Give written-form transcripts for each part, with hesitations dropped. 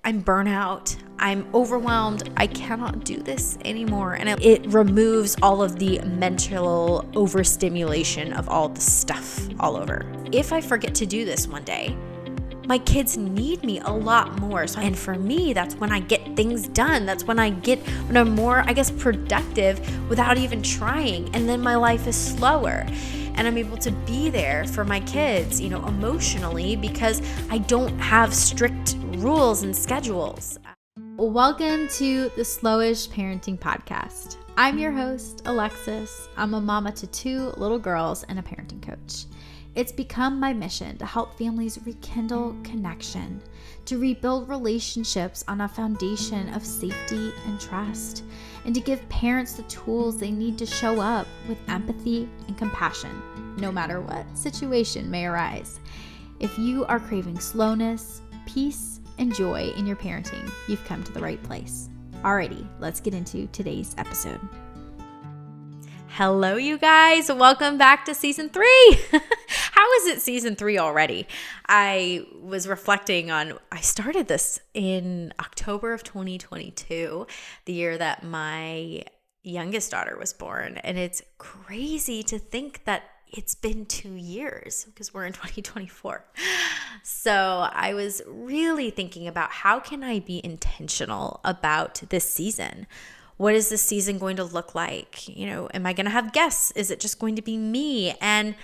I'm burnout, I'm overwhelmed, I cannot do this anymore. And it removes all of the mental overstimulation of all the stuff all over. If I forget to do this one day, my kids need me a lot more. And for me, that's when I get things done. That's when I'm more, productive without even trying. And then my life is slower. And I'm able to be there for my kids, emotionally, because I don't have strict rules and schedules. Welcome to the Slowish Parenting Podcast. I'm your host, Alexis. I'm a mama to 2 little girls and a parenting coach. It's become my mission to help families rekindle connection, to rebuild relationships on a foundation of safety and trust, and to give parents the tools they need to show up with empathy and compassion, no matter what situation may arise. If you are craving slowness, peace, and joy in your parenting, you've come to the right place. Alrighty, let's get into today's episode. Hello, you guys. Welcome back to season 3. How is it season 3 already? I was reflecting on, I started this in October of 2022, the year that my youngest daughter was born. And it's crazy to think that it's been 2 years because we're in 2024. So I was really thinking about how can I be intentional about this season? What is this season going to look like? Am I going to have guests? Is it just going to be me? And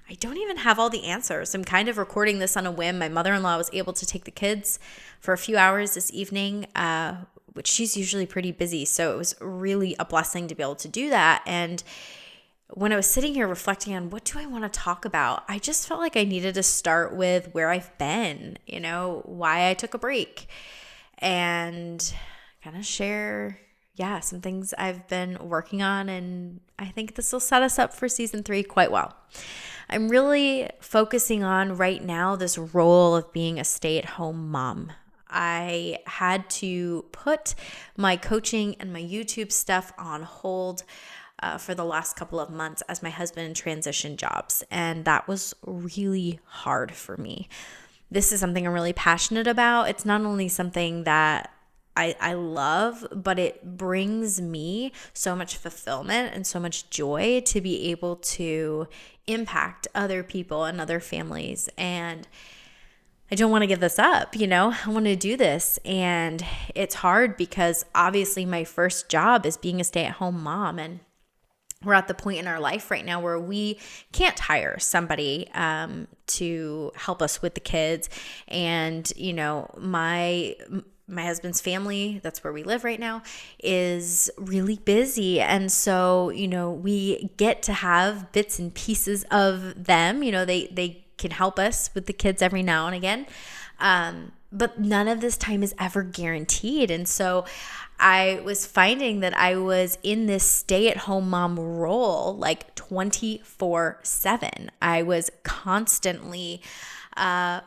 I don't even have all the answers. I'm kind of recording this on a whim. My mother-in-law was able to take the kids for a few hours this evening, which she's usually pretty busy. So it was really a blessing to be able to do that. And when I was sitting here reflecting on what do I want to talk about, I just felt like I needed to start with where I've been, why I took a break, and kind of share some things I've been working on, and I think this will set us up for season 3 quite well. I'm really focusing on right now this role of being a stay-at-home mom. I had to put my coaching and my YouTube stuff on hold for the last couple of months as my husband transitioned jobs, and that was really hard for me. This is something I'm really passionate about. It's not only something that I love, but it brings me so much fulfillment and so much joy to be able to impact other people and other families. And I don't want to give this up, I want to do this. And it's hard because obviously my first job is being a stay-at-home mom, and we're at the point in our life right now where we can't hire somebody to help us with the kids. And, my husband's family, that's where we live right now, is really busy. And so, we get to have bits and pieces of them. They can help us with the kids every now and again. But none of this time is ever guaranteed. And so I was finding that I was in this stay-at-home mom role like 24/7. I was constantly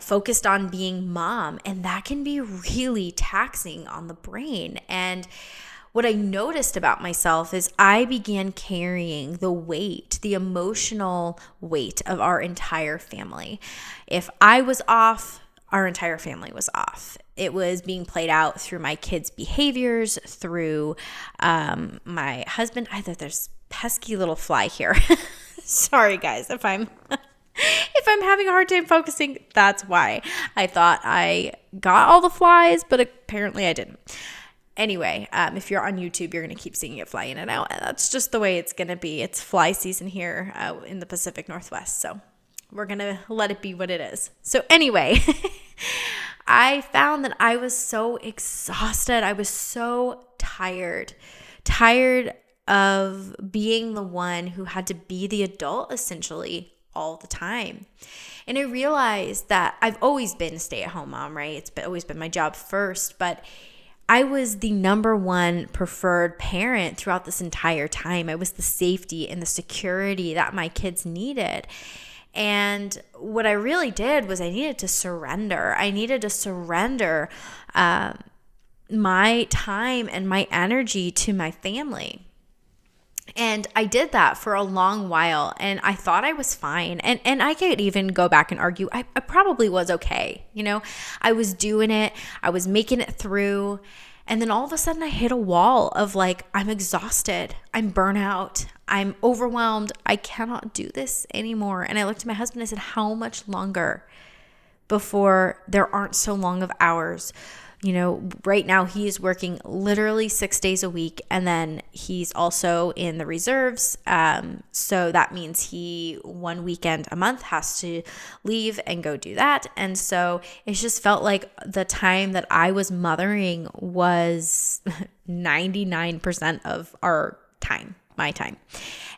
focused on being mom, and that can be really taxing on the brain. And what I noticed about myself is I began carrying the weight, the emotional weight of our entire family. If I was off, our entire family was off. It was being played out through my kids' behaviors, through my husband. There's pesky little fly here. Sorry, guys, if I'm having a hard time focusing, that's why. I thought I got all the flies, but apparently I didn't. Anyway, if you're on YouTube, you're going to keep seeing it fly in and out. And that's just the way it's going to be. It's fly season here in the Pacific Northwest. So we're going to let it be what it is. So anyway, I found that I was so exhausted. I was so tired of being the one who had to be the adult essentially all the time. And I realized that I've always been a stay-at-home mom, right? It's always been my job first, but I was the number one preferred parent throughout this entire time. I was the safety and the security that my kids needed. And what I really did was I needed to surrender. I needed to surrender my time and my energy to my family. And I did that for a long while, and I thought I was fine. And I could even go back and argue I probably was okay. I was doing it. I was making it through. And then all of a sudden I hit a wall of like, I'm exhausted. I'm burnt out. I'm overwhelmed. I cannot do this anymore. And I looked at my husband and I said, how much longer before there aren't so long of hours? Right now he is working literally 6 days a week, and then he's also in the reserves. So that means he 1 weekend a month has to leave and go do that. And so it just felt like the time that I was mothering was 99% of our time, my time.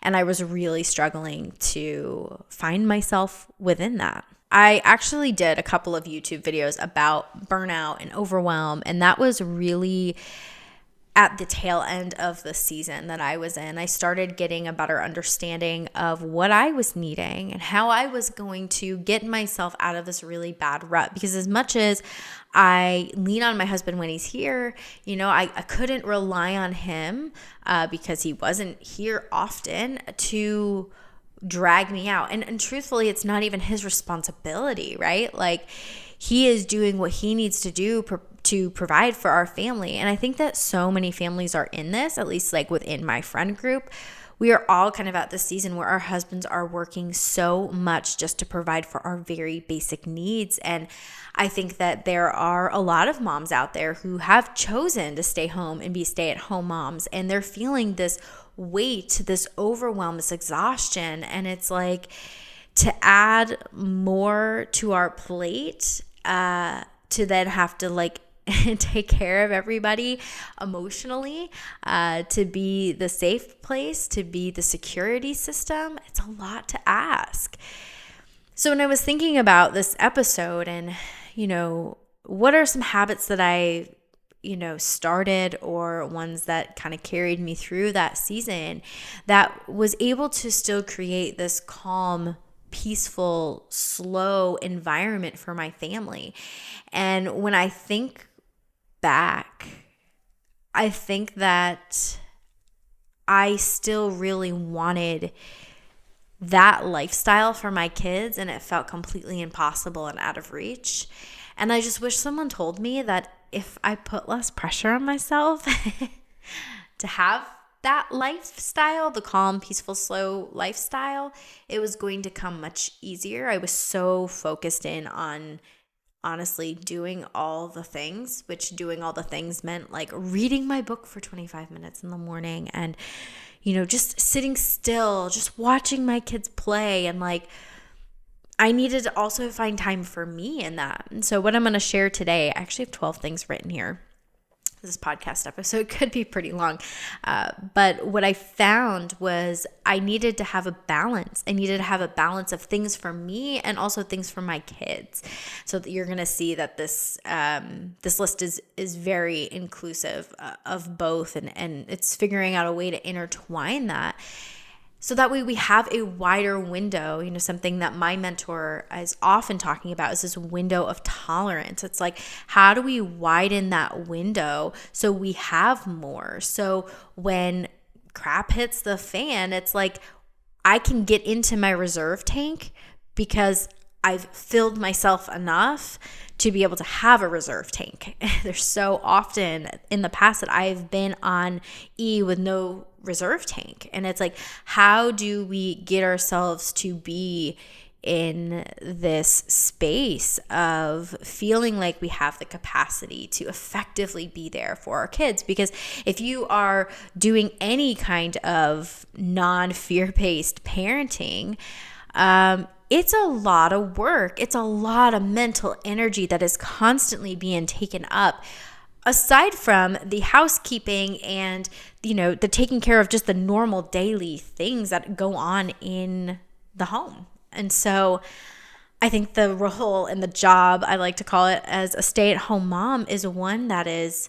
And I was really struggling to find myself within that. I actually did a couple of YouTube videos about burnout and overwhelm, and that was really at the tail end of the season that I was in. I started getting a better understanding of what I was needing and how I was going to get myself out of this really bad rut. Because as much as I lean on my husband when he's here, I couldn't rely on him because he wasn't here often to drag me out. And truthfully, it's not even his responsibility, right? Like, he is doing what he needs to do to provide for our family. And I think that so many families are in this, at least like within my friend group. We are all kind of at this season where our husbands are working so much just to provide for our very basic needs. And I think that there are a lot of moms out there who have chosen to stay home and be stay-at-home moms, and they're feeling this weight, this overwhelm, this exhaustion. And it's like, to add more to our plate, to then have to like take care of everybody emotionally, to be the safe place, to be the security system. It's a lot to ask. So when I was thinking about this episode and, what are some habits that I started, or ones that kind of carried me through that season, that was able to still create this calm, peaceful, slow environment for my family. And when I think back, I think that I still really wanted that lifestyle for my kids, and it felt completely impossible and out of reach. And I just wish someone told me that if I put less pressure on myself to have that lifestyle, the calm, peaceful, slow lifestyle, it was going to come much easier. I was so focused in on honestly doing all the things, which doing all the things meant like reading my book for 25 minutes in the morning and, just sitting still, just watching my kids play. And like, I needed to also find time for me in that. And so what I'm going to share today, I actually have 12 things written here. This podcast episode could be pretty long. But what I found was I needed to have a balance. I needed to have a balance of things for me and also things for my kids. So that you're going to see that this list is very inclusive of both. And it's figuring out a way to intertwine that. So that way we have a wider window. Something that my mentor is often talking about is this window of tolerance. It's like, how do we widen that window so we have more? So when crap hits the fan, it's like, I can get into my reserve tank because I've filled myself enough to be able to have a reserve tank. There's so often in the past that I've been on E with no reserve tank. And it's like, how do we get ourselves to be in this space of feeling like we have the capacity to effectively be there for our kids? Because if you are doing any kind of non-fear-based parenting, it's a lot of work. It's a lot of mental energy that is constantly being taken up, aside from the housekeeping and, the taking care of just the normal daily things that go on in the home. And so I think the role and the job, I like to call it, as a stay-at-home mom is one that is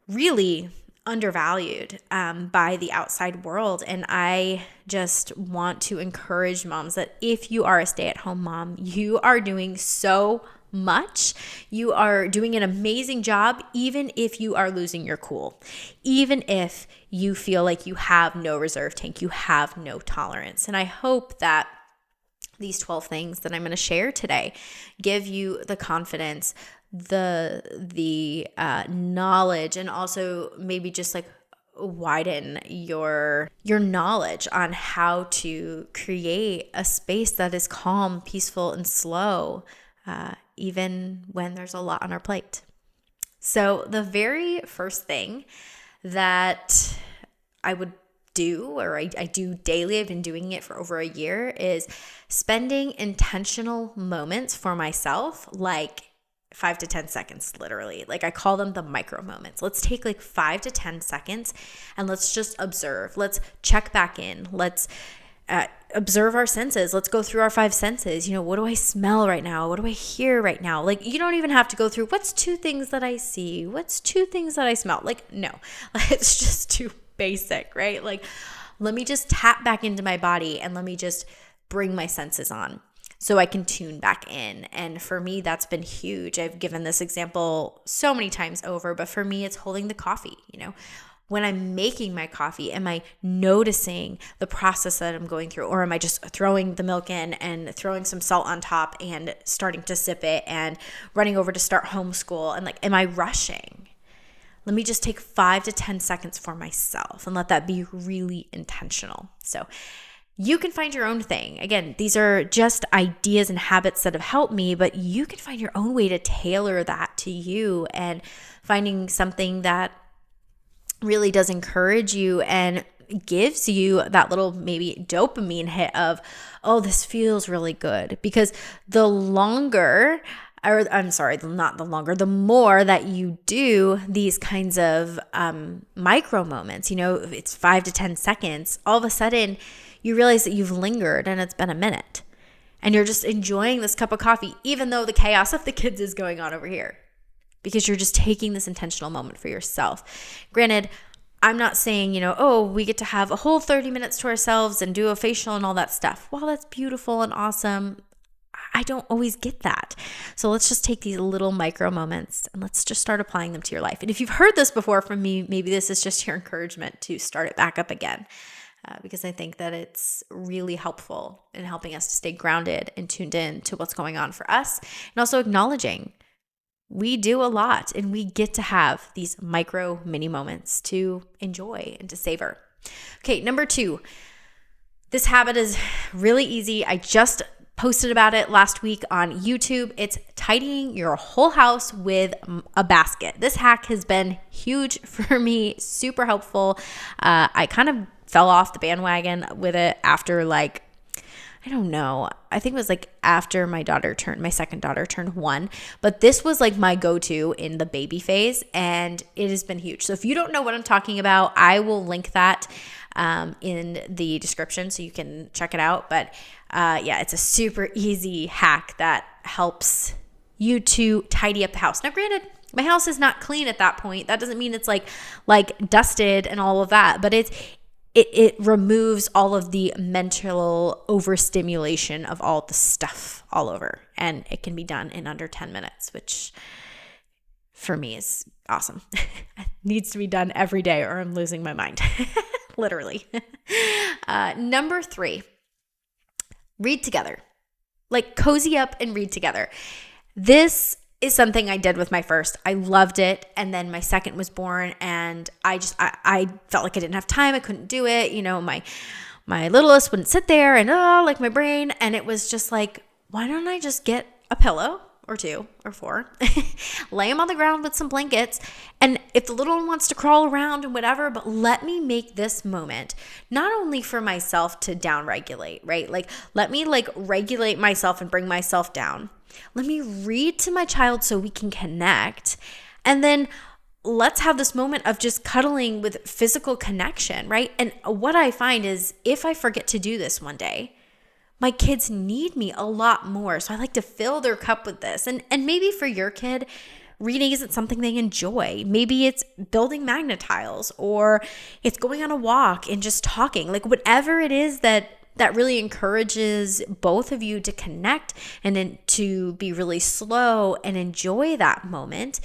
really undervalued by the outside world. And I just want to encourage moms that if you are a stay-at-home mom, you are doing so much. You are doing an amazing job, even if you are losing your cool, even if you feel like you have no reserve tank, you have no tolerance. And I hope that these 12 things that I'm going to share today give you the confidence, the knowledge, and also maybe just like widen your knowledge on how to create a space that is calm, peaceful, and slow, even when there's a lot on our plate. So the very first thing that I would do, or I do daily, I've been doing it for over a year, is spending intentional moments for myself, like 5 to 10 seconds, literally. Like I call them the micro moments. Let's take like 5 to 10 seconds and let's just observe. Let's check back in. Let's observe our senses. Let's go through our 5 senses. What do I smell right now? What do I hear right now? Like, you don't even have to go through what's 2 things that I see? What's 2 things that I smell? Like, no, it's just too basic, right? Like, let me just tap back into my body and let me just bring my senses on so I can tune back in. And for me, that's been huge. I've given this example so many times over, but for me, it's holding the coffee. When I'm making my coffee, am I noticing the process that I'm going through? Or am I just throwing the milk in and throwing some salt on top and starting to sip it and running over to start homeschool? And like, am I rushing? Let me just take 5 to 10 seconds for myself and let that be really intentional. So you can find your own thing. Again, these are just ideas and habits that have helped me, but you can find your own way to tailor that to you, and finding something that really does encourage you and gives you that little maybe dopamine hit of, oh, this feels really good. Because the more that you do these kinds of micro moments, it's 5 to 10 seconds, all of a sudden you realize that you've lingered and it's been a minute and you're just enjoying this cup of coffee, even though the chaos of the kids is going on over here, because you're just taking this intentional moment for yourself. Granted, I'm not saying, we get to have a whole 30 minutes to ourselves and do a facial and all that stuff. While that's beautiful and awesome, I don't always get that. So let's just take these little micro moments and let's just start applying them to your life. And if you've heard this before from me, maybe this is just your encouragement to start it back up again. Because I think that it's really helpful in helping us to stay grounded and tuned in to what's going on for us, and also acknowledging we do a lot and we get to have these micro mini moments to enjoy and to savor. Okay, number 2, this habit is really easy. I just posted about it last week on YouTube. It's tidying your whole house with a basket. This hack has been huge for me, super helpful. I kind of fell off the bandwagon with it after I don't know. I think it was after my second daughter turned 1. But this was my go-to in the baby phase, and it has been huge. So if you don't know what I'm talking about, I will link that in the description so you can check it out. But it's a super easy hack that helps you to tidy up the house. Now, granted, my house is not clean at that point. That doesn't mean it's like dusted and all of that, but it removes all of the mental overstimulation of all the stuff all over. And it can be done in under 10 minutes, which for me is awesome. It needs to be done every day or I'm losing my mind, literally. Number 3, read together. Cozy up and read together. This is something I did with my first. I loved it. And then my second was born and I felt like I didn't have time. I couldn't do it. My littlest wouldn't sit there and my brain. And it was just why don't I just get a pillow or 2 or 4, lay him on the ground with some blankets. And if the little one wants to crawl around and whatever, but let me make this moment not only for myself to downregulate, right? Let me regulate myself and bring myself down. Let me read to my child so we can connect. And then let's have this moment of just cuddling with physical connection, right? And what I find is if I forget to do this one day, my kids need me a lot more. So I like to fill their cup with this. And maybe for your kid, reading isn't something they enjoy. Maybe it's building magnet tiles or it's going on a walk and just talking. Whatever it is that that really encourages both of you to connect and then to be really slow and enjoy that moment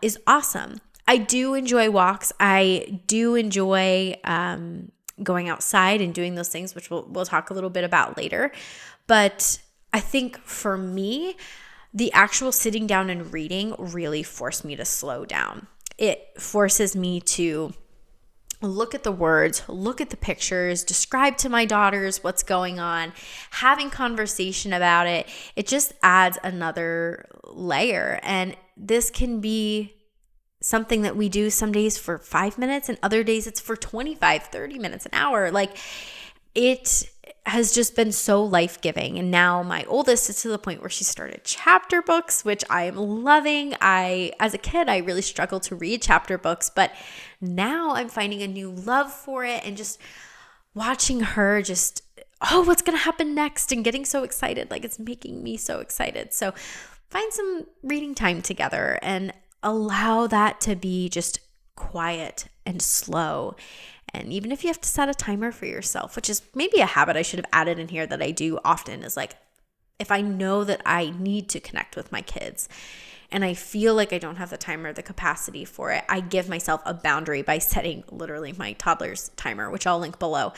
is awesome. I do enjoy walks. I do enjoy going outside and doing those things, which we'll talk a little bit about later. But I think for me, the actual sitting down and reading really forced me to slow down. It forces me to look at the words, look at the pictures, describe to my daughters what's going on, having conversation about it. It just adds another layer. And this can be something that we do some days for 5 minutes and other days it's for 25, 30 minutes, an hour. Like, it has just been so life-giving. And now my oldest is to the point where she started chapter books, which I am loving. As a kid, I really struggled to read chapter books, but now I'm finding a new love for it and just watching her just, what's going to happen next, and getting so excited. Like, it's making me so excited. So find some reading time together and allow that to be just quiet and slow. And even if you have to set a timer for yourself, which is maybe a habit I should have added in here that I do often, is like, if I know that I need to connect with my kids and I feel like I don't have the time or the capacity for it, I give myself a boundary by setting literally my toddler's timer, which I'll link below,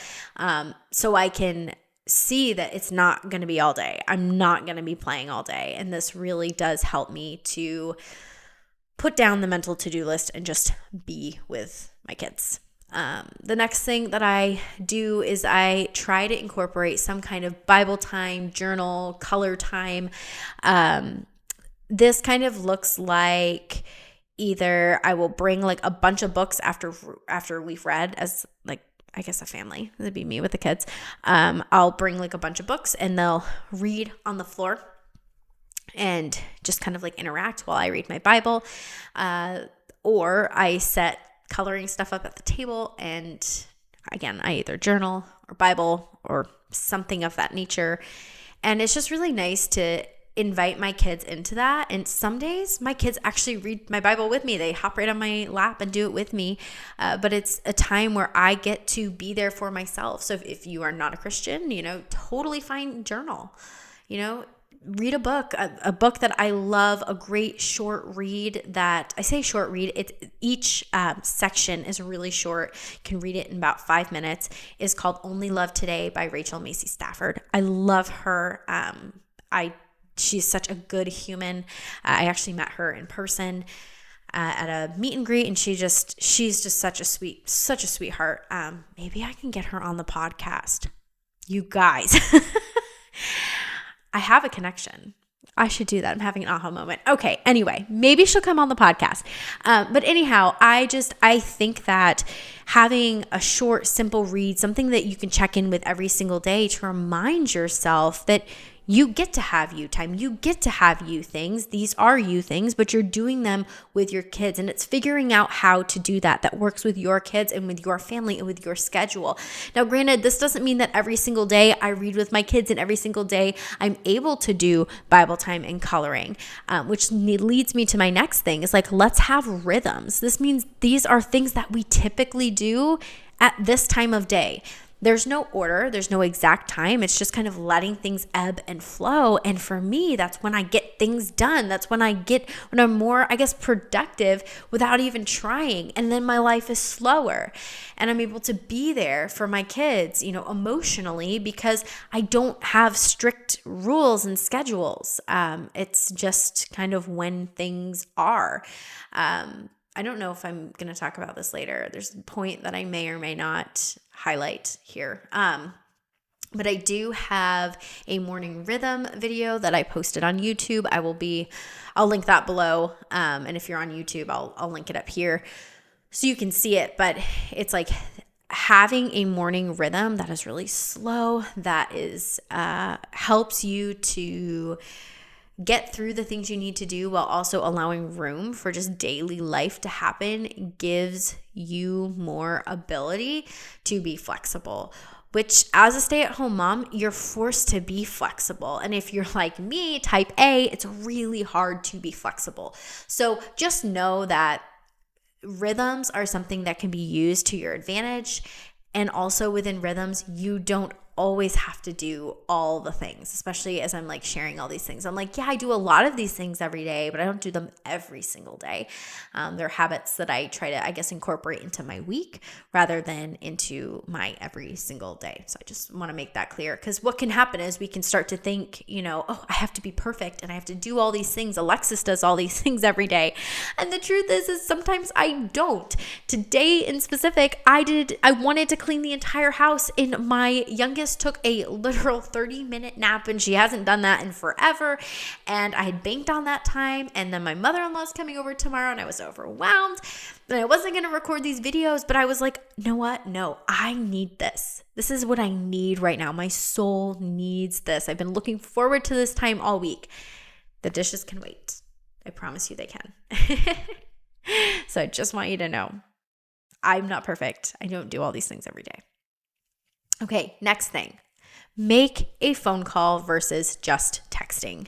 so I can see that it's not going to be all day. I'm not going to be playing all day. And this really does help me to put down the mental to-do list and just be with my kids. The next thing that I do is I try to incorporate some kind of Bible time, journal, color time. This kind of looks like either I will bring like a bunch of books after we've read as like, I guess a family. That'd be me with the kids. I'll bring like a bunch of books and they'll read on the floor and just kind of like interact while I read my Bible. Or I set coloring stuff up at the table, and again, I either journal or Bible or something of that nature. And it's just really nice to invite my kids into that. And some days my kids actually read my Bible with me. They hop right on my lap and do it with me. But it's a time where I get to be there for myself. So if you are not a Christian, totally fine, journal, read a book that I love, a great short read that I say short read. Each section is really short. You can read it in about 5 minutes. It's called Only Love Today by Rachel Macy Stafford. I love her. She's such a good human. I actually met her in person at a meet and greet, and she's just such a sweetheart. Maybe I can get her on the podcast. You guys. I have a connection. I should do that. I'm having an aha moment. Okay. Anyway, maybe she'll come on the podcast. But anyhow, I think that having a short, simple read, something that you can check in with every single day to remind yourself that you get to have you time. You get to have you things. These are you things, but you're doing them with your kids. And it's figuring out how to do that works with your kids and with your family and with your schedule. Now, granted, this doesn't mean that every single day I read with my kids and every single day I'm able to do Bible time and coloring, which leads me to my next thing is like, let's have rhythms. This means these are things that we typically do at this time of day. There's no order. There's no exact time. It's just kind of letting things ebb and flow. And for me, that's when I get things done. That's when I'm more, productive without even trying. And then my life is slower and I'm able to be there for my kids, emotionally, because I don't have strict rules and schedules. It's just kind of when things are. I don't know if I'm going to talk about this later. There's a point that I may or may not highlight here. But I do have a morning rhythm video that I posted on YouTube. I'll link that below. And if you're on YouTube, I'll link it up here so you can see it. But it's like having a morning rhythm that is really slow, that is helps you to get through the things you need to do while also allowing room for just daily life to happen, gives you more ability to be flexible, which as a stay-at-home mom, you're forced to be flexible. And if you're like me, type A, it's really hard to be flexible. So just know that rhythms are something that can be used to your advantage. And also within rhythms, you don't always have to do all the things, especially as I'm like sharing all these things. I'm like, yeah, I do a lot of these things every day, but I don't do them every single day. They're habits that I try to, I guess, incorporate into my week rather than into my every single day. So I just want to make that clear, because what can happen is we can start to think, oh, I have to be perfect and I have to do all these things. Alexis does all these things every day. And the truth is sometimes I don't. Today in specific, I wanted to clean the entire house, and my youngest took a literal 30-minute nap, and she hasn't done that in forever. And I had banked on that time, and then my mother-in-law's coming over tomorrow, and I was overwhelmed. And I wasn't going to record these videos, but I was like, you know what? No, I need this. This is what I need right now. My soul needs this. I've been looking forward to this time all week. The dishes can wait. I promise you they can. So I just want you to know, I'm not perfect. I don't do all these things every day. Okay, next thing. Make a phone call versus just texting.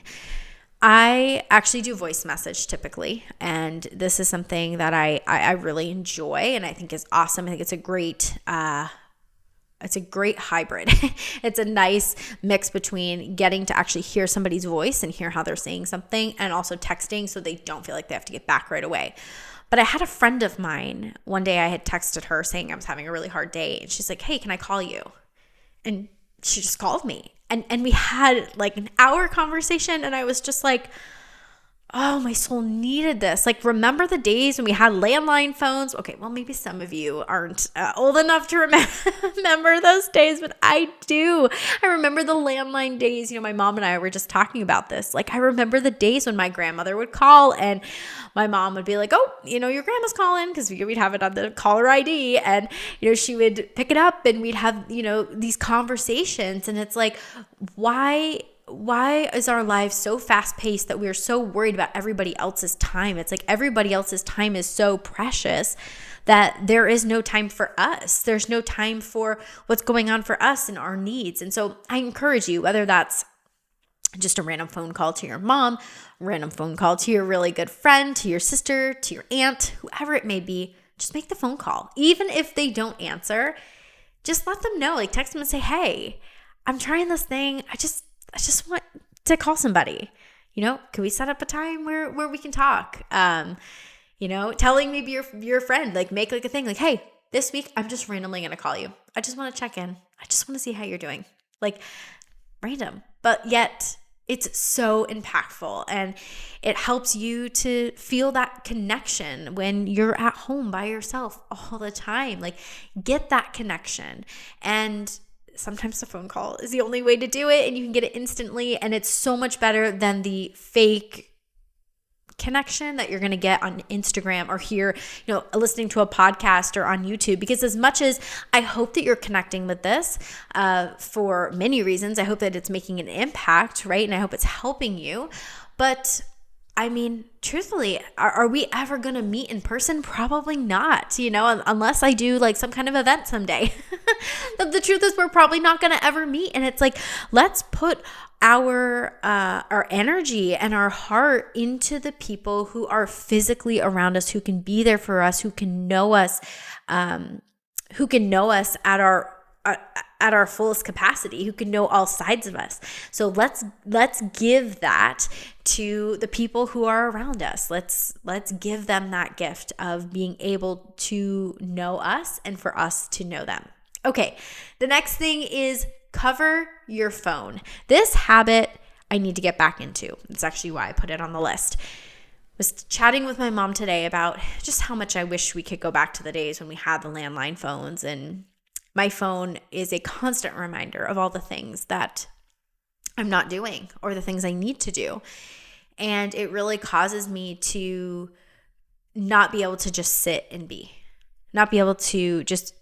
I actually do voice message typically, and this is something that I really enjoy and I think is awesome. I think it's a great hybrid. It's a nice mix between getting to actually hear somebody's voice and hear how they're saying something, and also texting so they don't feel like they have to get back right away. But I had a friend of mine, one day I had texted her saying I was having a really hard day, and she's like, hey, can I call you? And she just called me. And we had like an hour conversation, and I was just like, oh, my soul needed this. Like, remember the days when we had landline phones? Okay, well, maybe some of you aren't old enough to remember those days, but I do. I remember the landline days. My mom and I were just talking about this. Like, I remember the days when my grandmother would call, and my mom would be like, oh, your grandma's calling, because we'd have it on the caller ID, and, she would pick it up, and we'd have, these conversations, and it's like, why is our lives so fast paced that we're so worried about everybody else's time? It's like everybody else's time is so precious that there is no time for us. There's no time for what's going on for us and our needs. And so I encourage you, whether that's just a random phone call to your mom, random phone call to your really good friend, to your sister, to your aunt, whoever it may be, just make the phone call. Even if they don't answer, just let them know, like text them and say, hey, I'm trying this thing. I just want to call somebody, can we set up a time where we can talk? Telling maybe your friend, like make like a thing like, hey, this week I'm just randomly going to call you. I just want to check in. I just want to see how you're doing. Like random, but yet it's so impactful, and it helps you to feel that connection when you're at home by yourself all the time. Like get that connection, and sometimes the phone call is the only way to do it, and you can get it instantly, and it's so much better than the fake connection that you're going to get on Instagram or here, listening to a podcast or on YouTube. Because as much as I hope that you're connecting with this for many reasons, I hope that it's making an impact, right? And I hope it's helping you. But I mean, truthfully, are we ever going to meet in person? Probably not, unless I do like some kind of event someday. The truth is we're probably not going to ever meet. And it's like, let's put our energy and our heart into the people who are physically around us, who can be there for us, who can know us at our fullest capacity, who can know all sides of us. So let's give that to the people who are around us. Let's give them that gift of being able to know us and for us to know them. Okay, the next thing is cover your phone. This habit I need to get back into. It's actually why I put it on the list. I was chatting with my mom today about just how much I wish we could go back to the days when we had the landline phones, and my phone is a constant reminder of all the things that I'm not doing or the things I need to do. And it really causes me to not be able to just sit and be, not be able to just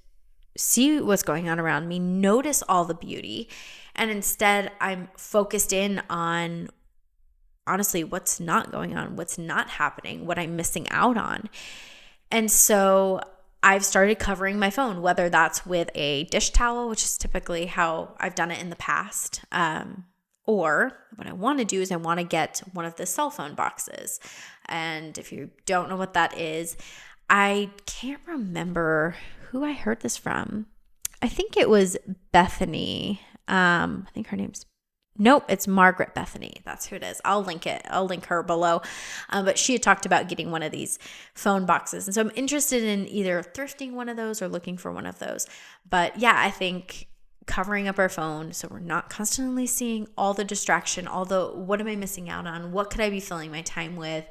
see what's going on around me, notice all the beauty. And instead, I'm focused in on, honestly, what's not going on, what's not happening, what I'm missing out on. And so I've started covering my phone, whether that's with a dish towel, which is typically how I've done it in the past, or what I want to do is I want to get one of the cell phone boxes. And if you don't know what that is, I can't remember who I heard this from. I think it was Bethany. I think her name's Nope, it's Margaret Bethany. That's who it is. I'll link it. I'll link her below. But she had talked about getting one of these phone boxes. And so I'm interested in either thrifting one of those or looking for one of those. But yeah, I think covering up our phone so we're not constantly seeing all the distraction, all the what am I missing out on? What could I be filling my time with?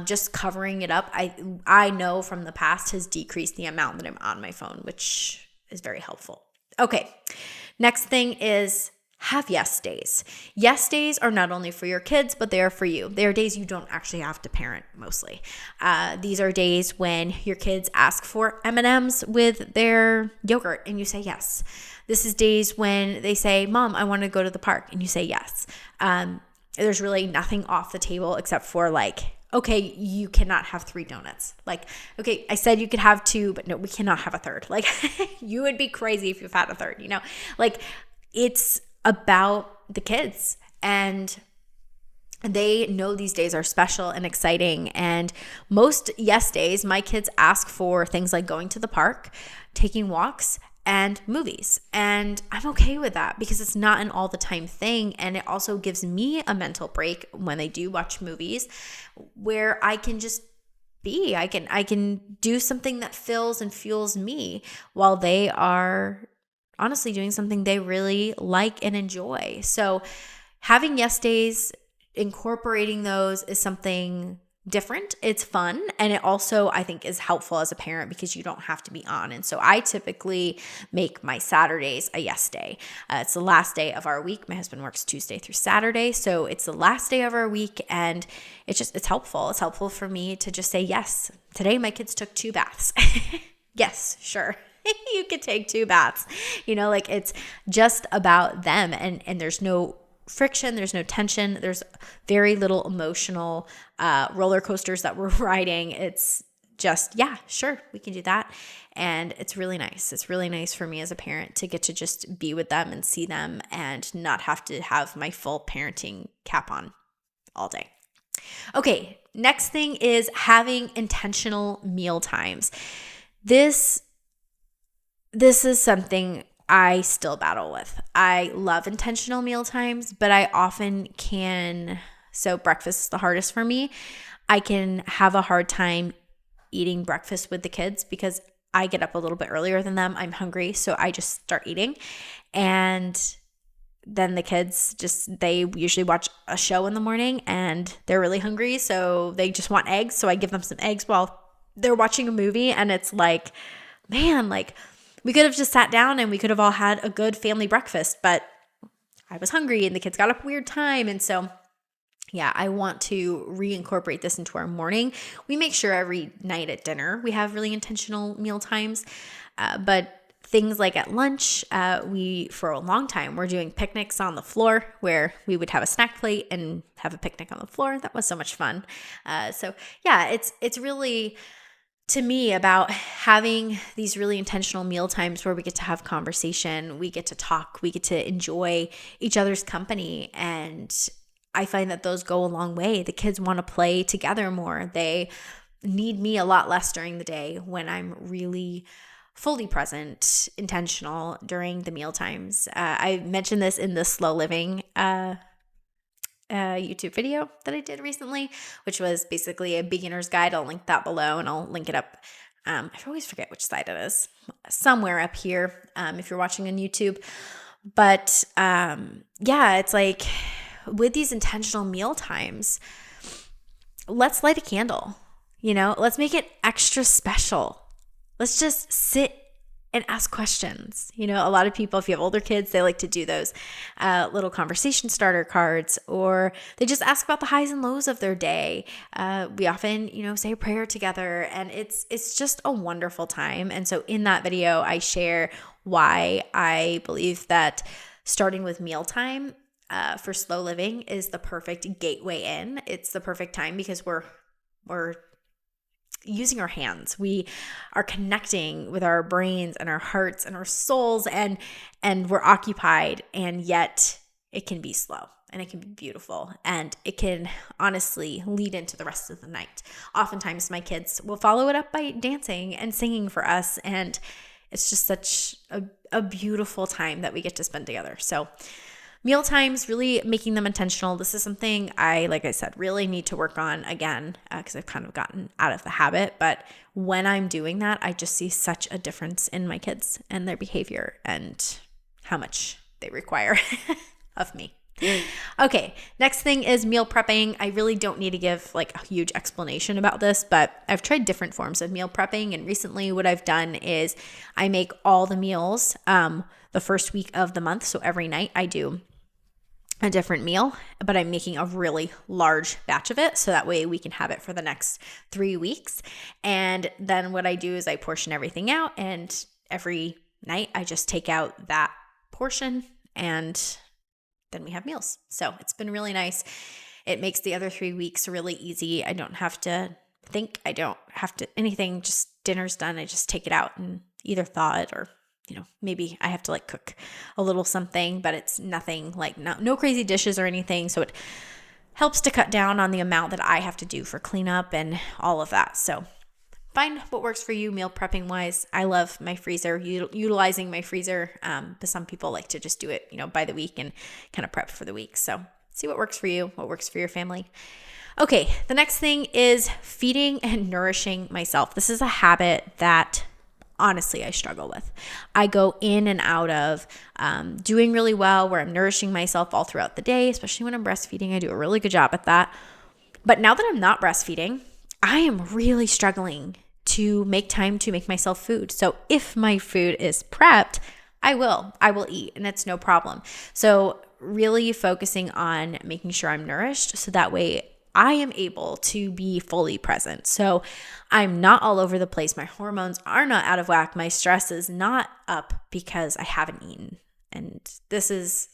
Just covering it up, I know from the past has decreased the amount that I'm on my phone, which is very helpful. Okay, next thing is have yes days. Yes days are not only for your kids, but they are for you. They are days you don't actually have to parent mostly. These are days when your kids ask for M&Ms with their yogurt and you say yes. This is days when they say, Mom, I want to go to the park, and you say yes. There's really nothing off the table except for like, okay, you cannot have 3 donuts. Like, okay, I said you could have 2, but no, we cannot have a third. Like, you would be crazy if you've had a third, you know? Like, it's about the kids, and they know these days are special and exciting. And most yes days, my kids ask for things like going to the park, taking walks, and movies. And I'm okay with that because it's not an all the time thing. And it also gives me a mental break when they do watch movies where I can just be. I can do something that fills and fuels me while they are honestly doing something they really like and enjoy. So having yes days, incorporating those is something different. It's fun. And it also, I think, is helpful as a parent because you don't have to be on. And so I typically make my Saturdays a yes day. It's the last day of our week. My husband works Tuesday through Saturday. So it's the last day of our week. And it's helpful. It's helpful for me to just say, yes, today my kids took 2 baths. Yes, sure. You could take 2 baths, like it's just about them, and there's no friction, there's no tension, there's very little emotional roller coasters that we're riding. It's just, yeah, sure, we can do that. And it's really nice. It's really nice for me as a parent to get to just be with them and see them and not have to have my full parenting cap on all day. Okay, next thing is having intentional meal times. This is something I still battle with. I love intentional meal times, but I often can, so breakfast is the hardest for me. I can have a hard time eating breakfast with the kids because I get up a little bit earlier than them. I'm hungry, so I just start eating. And then the kids they usually watch a show in the morning and they're really hungry, so they just want eggs. So I give them some eggs while they're watching a movie, and it's like, man, like, we could have just sat down and we could have all had a good family breakfast, but I was hungry and the kids got up a weird time. And so, yeah, I want to reincorporate this into our morning. We make sure every night at dinner we have really intentional meal times, but things like at lunch, for a long time, we're doing picnics on the floor where we would have a snack plate and have a picnic on the floor. That was so much fun. So yeah, it's really, to me, about having these really intentional meal times where we get to have conversation, we get to talk, we get to enjoy each other's company. And I find that those go a long way. The kids want to play together more. They need me a lot less during the day when I'm really fully present, intentional during the meal times. I mentioned this in the Slow Living YouTube video that I did recently, which was basically a beginner's guide. I'll link that below and I'll link it up. I always forget which side it is. Somewhere up here if you're watching on YouTube. But yeah, it's like with these intentional meal times, let's light a candle, let's make it extra special. Let's just sit and ask questions. A lot of people, if you have older kids, they like to do those little conversation starter cards, or they just ask about the highs and lows of their day. We often, say a prayer together, and it's just a wonderful time. And so in that video, I share why I believe that starting with mealtime for slow living is the perfect gateway in. It's the perfect time because we're using our hands. We are connecting with our brains and our hearts and our souls, and we're occupied, and yet it can be slow and it can be beautiful, and it can honestly lead into the rest of the night. Oftentimes my kids will follow it up by dancing and singing for us, and it's just such a beautiful time that we get to spend together. So meal times, really making them intentional. This is something like I said, really need to work on again because I've kind of gotten out of the habit. But when I'm doing that, I just see such a difference in my kids and their behavior and how much they require of me. Okay, next thing is meal prepping. I really don't need to give like a huge explanation about this, but I've tried different forms of meal prepping. And recently what I've done is I make all the meals the first week of the month. So every night I do a different meal, but I'm making a really large batch of it. So that way we can have it for the next 3 weeks. And then what I do is I portion everything out, and every night I just take out that portion and then we have meals. So it's been really nice. It makes the other 3 weeks really easy. I don't have to think. I don't have to anything. Just dinner's done. I just take it out and either thaw it or, maybe I have to like cook a little something, but it's nothing like no crazy dishes or anything. So it helps to cut down on the amount that I have to do for cleanup and all of that. So find what works for you meal prepping wise. I love my freezer, utilizing my freezer, but some people like to just do it, by the week and kind of prep for the week. So see what works for you, what works for your family. Okay, the next thing is feeding and nourishing myself. This is a habit that honestly I struggle with. I go in and out of doing really well where I'm nourishing myself all throughout the day, especially when I'm breastfeeding. I do a really good job at that. But now that I'm not breastfeeding, I am really struggling to make time to make myself food. So if my food is prepped, I will eat, and it's no problem. So really focusing on making sure I'm nourished so that way I am able to be fully present. So I'm not all over the place. My hormones are not out of whack. My stress is not up because I haven't eaten. And this is,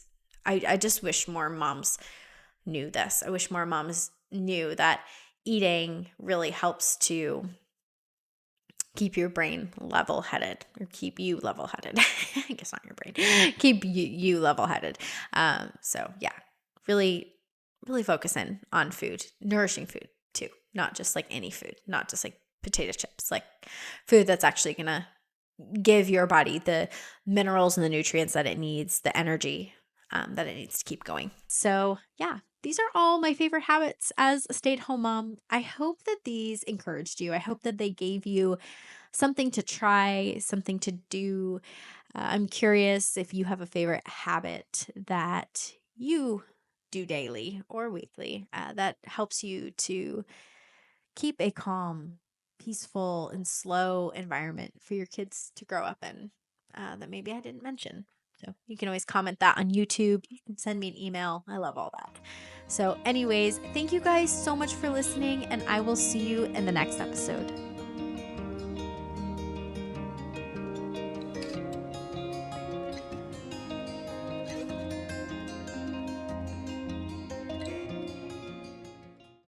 I just wish more moms knew this. I wish more moms knew that eating really helps to keep your brain level-headed, or keep you level-headed. I guess not your brain. Keep you level-headed. So yeah, really focus in on food, nourishing food too, not just like any food, not just like potato chips, like food that's actually going to give your body the minerals and the nutrients that it needs, the energy that it needs to keep going. So yeah, these are all my favorite habits as a stay-at-home mom. I hope that these encouraged you. I hope that they gave you something to try, something to do. I'm curious if you have a favorite habit that you do daily or weekly that helps you to keep a calm, peaceful, and slow environment for your kids to grow up in that maybe I didn't mention. So you can always comment that on YouTube. You can send me an email. I love all that. So anyways, thank you guys so much for listening, and I will see you in the next episode.